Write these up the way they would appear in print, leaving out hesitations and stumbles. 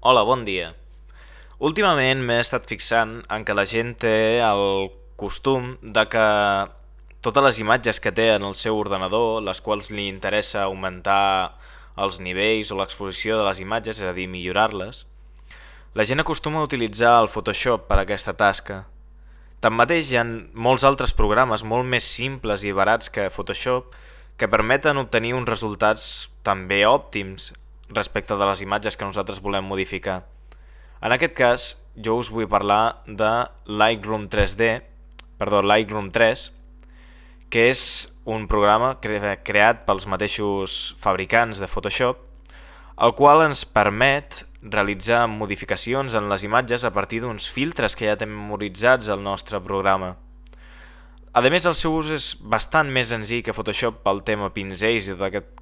Hola, bon dia. Últimament m'he estat fixant en que la gent té el costum de que totes les imatges que té en el seu ordenador, les quals li interessa augmentar els nivells o l'exposició de les imatges, és a dir, millorar-les, la gent acostuma a utilitzar el Photoshop per a aquesta tasca. Tanmateix, hi ha molts altres programes molt més simples i barats que Photoshop que permeten obtenir uns resultats també òptims respecte de les imatges que nosaltres volem modificar. En aquest cas, jo us vull parlar de Lightroom 3D, Lightroom 3, que és un programa creat pels mateixos fabricants de Photoshop, el qual ens permet realitzar modificacions en les imatges a partir d'uns filtres que ja tenim memoritzats al nostre programa. A més, el seu ús és bastant més senzill que Photoshop pel tema pinzells i tot aquest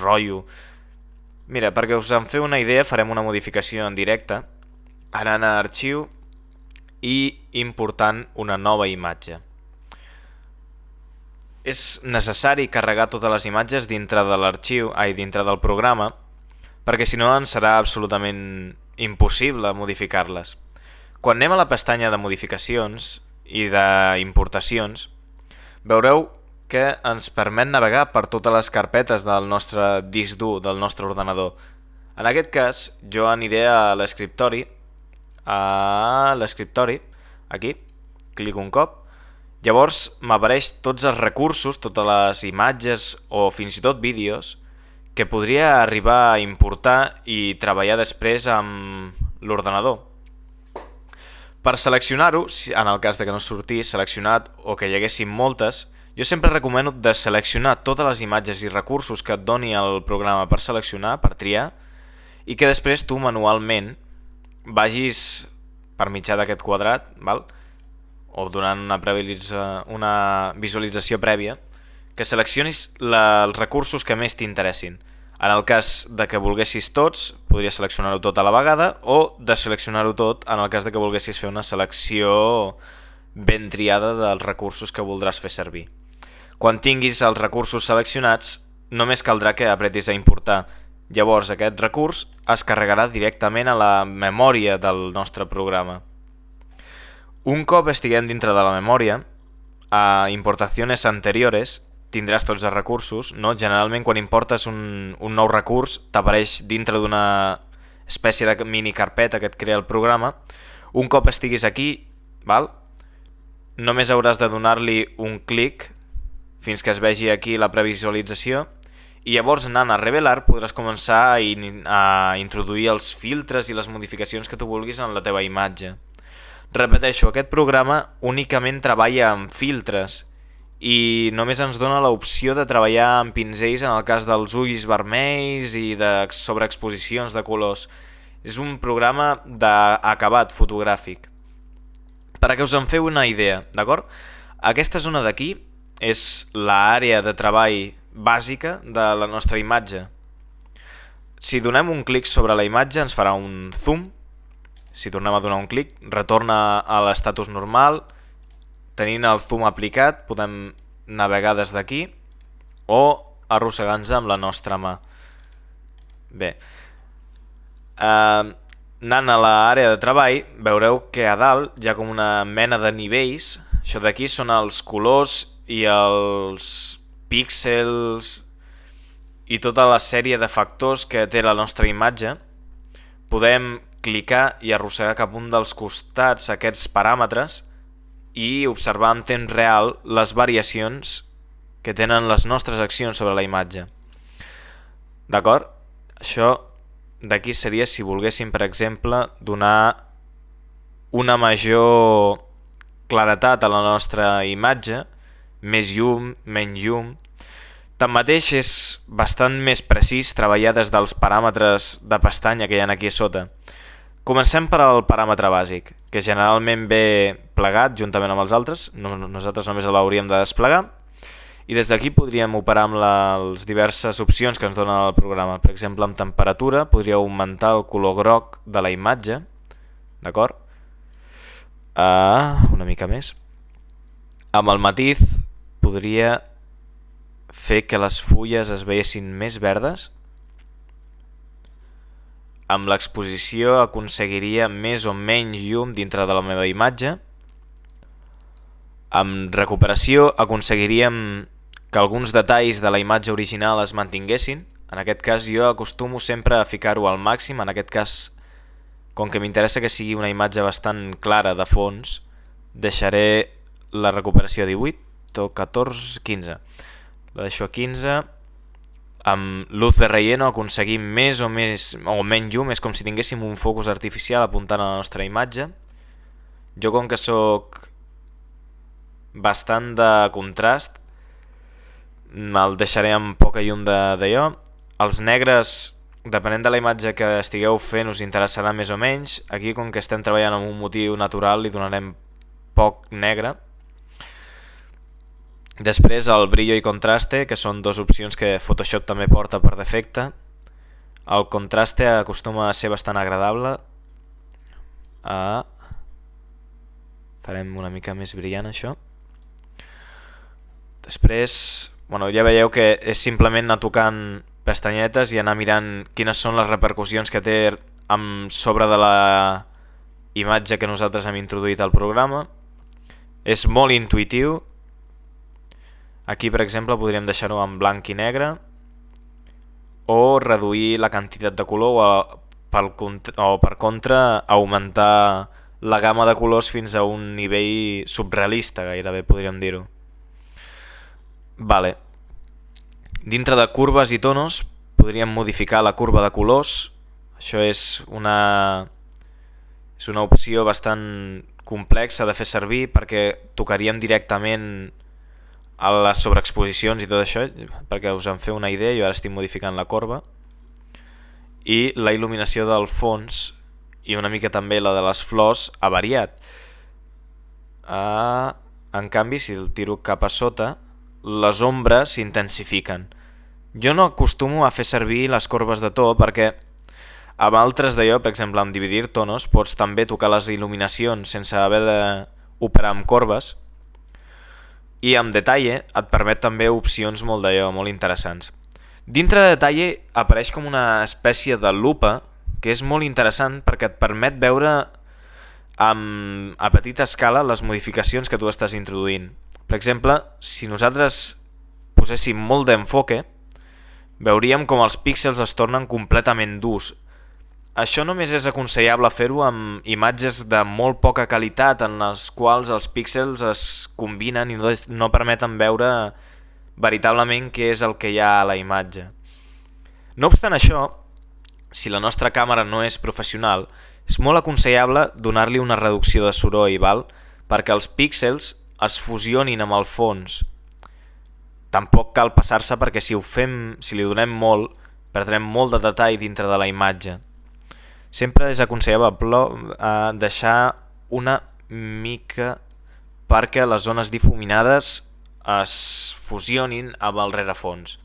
rotllo. Mira, perquè us en feu una idea, farem una modificació en directe, anant a arxiu i important una nova imatge. És necessari carregar totes les imatges dintre de l'arxiu, dintre del programa, perquè si no ens serà absolutament impossible modificar-les. Quan anem a la pestanya de modificacions i d'importacions, veureu que ens permet navegar per totes les carpetes del nostre disc dur, del nostre ordenador. En aquest cas, jo aniré a l'escriptori, aquí, clico un cop, llavors m'apareix tots els recursos, totes les imatges o fins i tot vídeos que podria arribar a importar i treballar després amb l'ordenador. Per seleccionar-ho, en el cas de que no sortís seleccionat o que hi haguessin moltes, jo sempre recomano de seleccionar totes les imatges i recursos que et doni el programa per seleccionar, per triar, i que després tu manualment vagis per mitjà d'aquest quadrat, o donant una visualització prèvia, que seleccionis els recursos que més t'interessin. En el cas de que volguessis tots, podries seleccionar-ho tot a la vegada, o deseleccionar-ho tot en el cas de que volguessis fer una selecció ben triada dels recursos que voldràs fer servir. Quan tinguis els recursos seleccionats, només caldrà que apretis a importar. Llavors aquest recurs es carregarà directament a la memòria del nostre programa. Un cop estiguem dintre de la memòria, a importaciones anteriores tindràs tots els recursos, no? Generalment quan importes un nou recurs t'apareix dintre d'una espècie de mini carpeta que et crea el programa. Un cop estiguis aquí, només hauràs de donar-li un clic fins que es vegi aquí la previsualització i llavors anant a revelar podràs començar a introduir els filtres i les modificacions que tu vulguis en la teva imatge. Repeteixo, aquest programa únicament treballa amb filtres i només ens dona l'opció de treballar amb pinzells en el cas dels ulls vermells i de sobreexposicions de colors. És un programa d'acabat fotogràfic. Per a que us en feu una idea, d'acord? Aquesta zona d'aquí és l'àrea de treball bàsica de la nostra imatge. Si donem un clic sobre la imatge ens farà un zoom. Si tornem a donar un clic, retorna a l'estatus normal. Tenint el zoom aplicat, podem navegar des d'aquí o arrossegant-nos amb la nostra mà. Bé, anant a l'àrea de treball, veureu que a dalt hi ha com una mena de nivells. Això d'aquí són els colors i els píxels i tota la sèrie de factors que té la nostra imatge. Podem clicar i arrossegar cap un dels costats aquests paràmetres i observar en temps real les variacions que tenen les nostres accions sobre la imatge. D'acord? Això d'aquí seria si volguéssim, per exemple, donar una major claretat a la nostra imatge, més llum, menys llum. Tanmateix és bastant més precís treballar des dels paràmetres de pestanya que hi ha aquí a sota. Comencem per al paràmetre bàsic, que generalment ve plegat juntament amb els altres. Nosaltres només l'hauríem de desplegar. I des d'aquí podríem operar amb les diverses opcions que ens dona el programa. Per exemple, amb temperatura podria augmentar el color groc de la imatge. D'acord? Una mica més. Amb el matiz podria fer que les fulles es veiessin més verdes. amb l'exposició aconseguiria més o menys llum dintre de la meva imatge. Amb recuperació aconseguiríem que alguns detalls de la imatge original es mantinguessin. En aquest cas jo acostumo sempre a ficar-ho al màxim. En aquest cas, com que m'interessa que sigui una imatge bastant clara de fons, deixaré la recuperació a 18 o 14, 15. La deixo a 15. Amb luz de relleno aconseguim més o menys llum. És com si tinguéssim un focus artificial apuntant a la nostra imatge. Jo, com que sóc bastant de contrast, el deixaré amb poca llum d'allò. Els negres, depenent de la imatge que estigueu fent, us interessarà més o menys. Aquí, com que estem treballant amb un motiu natural, li donarem poc negre. Després el brillo i contraste, que són dues opcions que Photoshop també porta per defecte. El contraste acostuma a ser bastant agradable. Farem una mica més brillant això. Després, ja veieu que és simplement anar tocant pestanyetes i anar mirant quines són les repercussions que té sobre de la imatge que nosaltres hem introduït al programa. És molt intuïtiu. Aquí, per exemple, podríem deixar-ho en blanc i negre o reduir la quantitat de color o per contra augmentar la gamma de colors fins a un nivell subrealista, gairebé podríem dir-ho. Vale. Dintre de curves i tonos podríem modificar la curva de colors. Això és una opció bastant complexa de fer servir perquè tocaríem directament a les sobreexposicions i tot això, perquè us en feu una idea. Jo ara estic modificant la corba i la il·luminació del fons i una mica també la de les flors ha variat. En canvi, si el tiro cap a sota, les ombres s'intensifiquen. Jo no acostumo a fer servir les corbes de to perquè amb altres d'allò, per exemple amb dividir tonos, pots també tocar les il·luminacions sense haver d'operar amb corbes. I amb detalle et permet també opcions molt interessants. Dintre de detalle apareix com una espècie de lupa que és molt interessant perquè et permet veure a petita escala les modificacions que tu estàs introduint. Per exemple, si nosaltres poséssim molt d'enfoque, veuríem com els píxels es tornen completament durs. Això només és aconsellable fer-ho amb imatges de molt poca qualitat en les quals els píxels es combinen i no permeten veure veritablement què és el que hi ha a la imatge. No obstant això, si la nostra càmera no és professional, és molt aconsellable donar-li una reducció de soroll, perquè els píxels es fusionin amb el fons. Tampoc cal passar-se perquè si li donem molt, perdrem molt de detall dintre de la imatge. Sempre és aconsellable deixar una mica perquè les zones difuminades es fusionin amb el rerefons.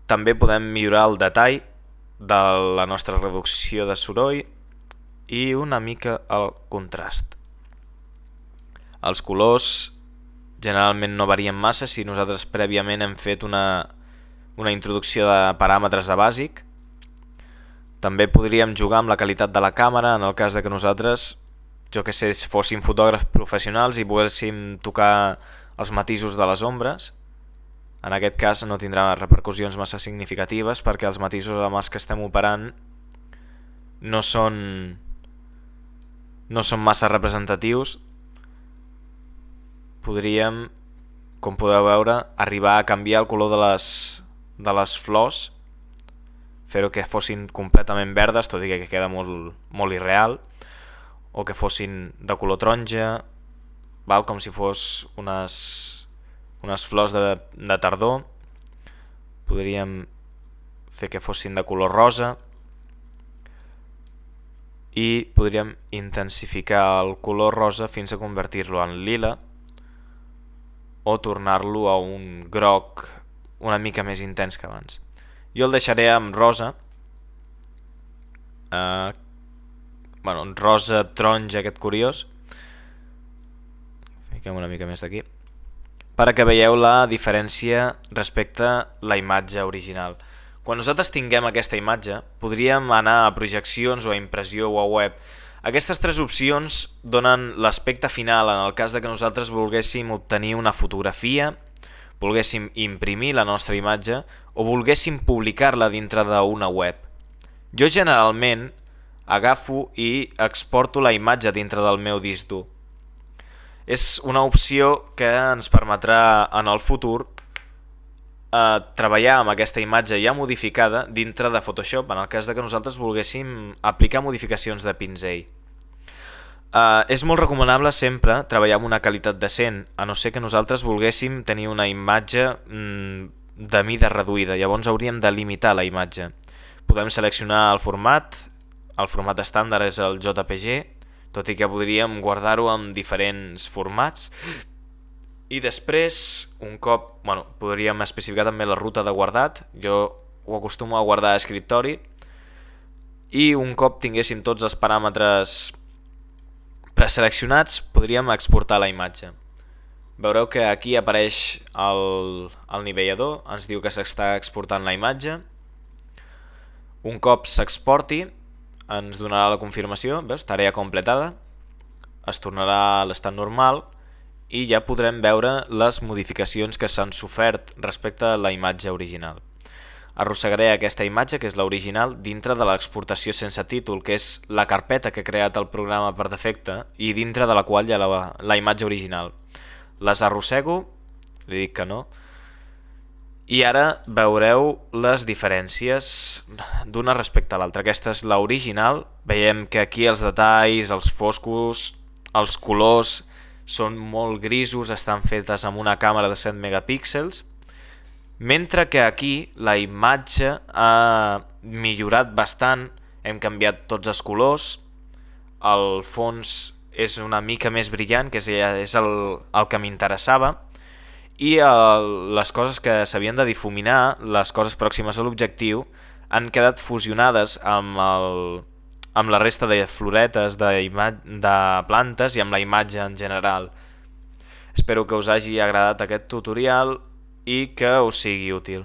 També podem millorar el detall de la nostra reducció de soroll i una mica el contrast. Els colors generalment no varien massa si nosaltres prèviament hem fet una introducció de paràmetres de bàsic. També podríem jugar amb la qualitat de la càmera en el cas de que nosaltres, fóssim fotògrafs professionals i volguéssim tocar els matisos de les ombres. En aquest cas no tindrà repercussions massa significatives perquè els matisos amb els que estem operant no són massa representatius. Podríem, com podeu veure, arribar a canviar el color de les flors, fer-ho que fossin completament verdes, tot i que queda molt irreal, o que fossin de color taronja, com si fos unes flors de tardor. Podríem fer que fossin de color rosa i podríem intensificar el color rosa fins a convertir-lo en lila o tornar-lo a un groc una mica més intens que abans. Jo el deixaré amb rosa, un rosa taronja aquest curiós. Fiquem una mica més d'aquí perquè veieu la diferència respecte a la imatge original. Quan nosaltres tinguem aquesta imatge, podríem anar a projeccions o a impressió o a web. Aquestes tres opcions donen l'aspecte final en el cas de que nosaltres volguéssim obtenir una fotografia, volguéssim imprimir la nostra imatge o volguéssim publicar-la dintre d'una web. Jo generalment agafo i exporto la imatge dintre del meu disc dur. És una opció que ens permetrà en el futur treballar amb aquesta imatge ja modificada dintre de Photoshop en el cas de que nosaltres volguéssim aplicar modificacions de pinzell. És molt recomanable sempre treballar amb una qualitat decent, a no ser que nosaltres volguéssim tenir una imatge de mida reduïda, llavors hauríem de limitar la imatge. Podem seleccionar el format estàndard és el JPG, tot i que podríem guardar-ho en diferents formats. I després, un cop, podríem especificar també la ruta de guardat, jo ho acostumo a guardar a escriptori, i un cop tinguéssim tots els paràmetres preseleccionats, podríem exportar la imatge. Veureu que aquí apareix el nivellador, ens diu que s'està exportant la imatge. Un cop s'exporti, ens donarà la confirmació, veus? Tarea completada, es tornarà a l'estat normal, i ja podrem veure les modificacions que s'han sofert respecte a la imatge original. Arrossegaré aquesta imatge, que és l'original, dintre de l'exportació sense títol, que és la carpeta que ha creat el programa per defecte i dintre de la qual hi ha la imatge original. Les arrossego, li dic que no, i ara veureu les diferències d'una respecte a l'altra. Aquesta és l'original, veiem que aquí els detalls, els foscos, els colors són molt grisos, estan fetes amb una càmera de 7 megapíxels, mentre que aquí la imatge ha millorat bastant, hem canviat tots els colors, el fons és una mica més brillant, que és el que m'interessava, i les coses que s'havien de difuminar, les coses pròximes a l'objectiu, han quedat fusionades amb la resta de floretes, de plantes i amb la imatge en general. Espero que us hagi agradat aquest tutorial i que us sigui útil.